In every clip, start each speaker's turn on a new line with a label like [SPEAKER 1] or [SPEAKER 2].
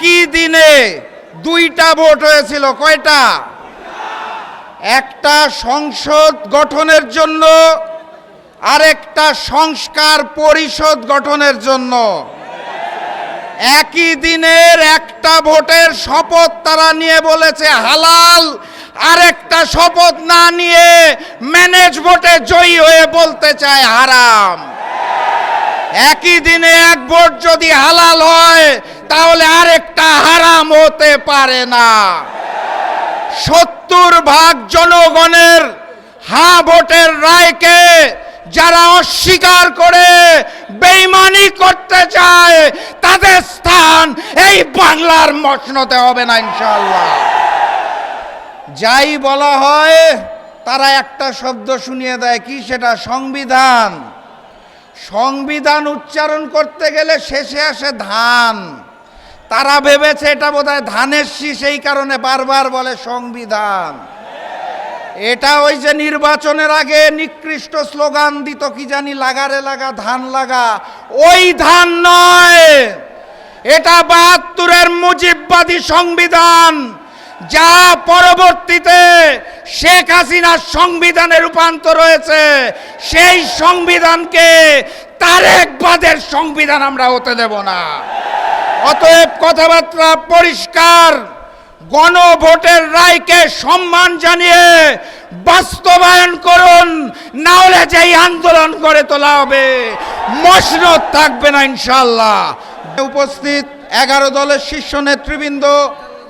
[SPEAKER 1] একই দিনে দুইটা ভোট হয়েছিল। কয়টা? একটা সংসদ গঠনের জন্য, আরেকটা সংস্কার পরিষদ গঠনের জন্য। একই দিনের একটা ভোটের শপথ তারা নিয়ে বলেছে হালাল, আরেকটা শপথ না নিয়ে ম্যানেজ ভোটে জয়ী হয়ে বলতে চায় হারাম। একই দিনে এক ভোট যদি হালাল হয় তাহলে আরেকটা হারাম হতে পারে না। 70% জনগণের হ্যাঁ ভোটের রায়কে যারা অস্বীকার করে বেঈমানি করতে চায় তাদের স্থান এই বাংলার মসনদে হবে না ইনশাআল্লাহ। যাই বলা হয় তারা একটা শব্দ শুনিয়ে দেয়, কি সেটা? সংবিধান। সংবিধান উচ্চারণ করতে গেলে শেষে আসে ধান। তারা ভেবেছে এটা বোধহয় ধানের শীষ, এই কারণে বারবার বলে সংবিধান। এটা ওই যে নির্বাচনের আগে নিকৃষ্ট স্লোগান দিত, কি জানি, লাগারে লাগা ধান লাগা, ওই ধান নয়। এটা ৭২-এর মুজিববাদী সংবিধান, যা পরবর্তীতে শেখ হাসিনার সংবিধানে রূপান্তর হয়েছে। সেই সংবিধানকে তারেকবাদের সংবিধান আমরা হতে দেব না। অতএব কথাবার্তা পরিষ্কার, গণভোটের রায়কে সম্মান জানিয়ে বাস্তবায়ন করুন, না হলে যেই আন্দোলন করে তোলা হবে মসনদ থাকবে না ইনশাআল্লাহ। উপস্থিত 11 দলের শীর্ষ নেতৃবৃন্দ,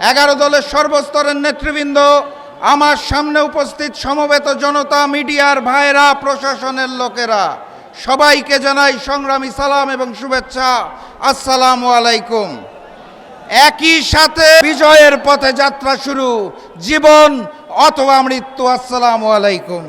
[SPEAKER 1] 11 দলের সর্বস্তরের নেতৃবৃন্দ, আমার সামনে উপস্থিত সমবেত জনতা, মিডিয়ার ভাইরা, প্রশাসনের লোকেরা, সবাইকে জানাই সংগ্রামী সালাম এবং শুভেচ্ছা। আসসালামু আলাইকুম। একই সাথে বিজয়ের পথে যাত্রা শুরু, জীবন অথবা মৃত্যু। আসসালামু আলাইকুম।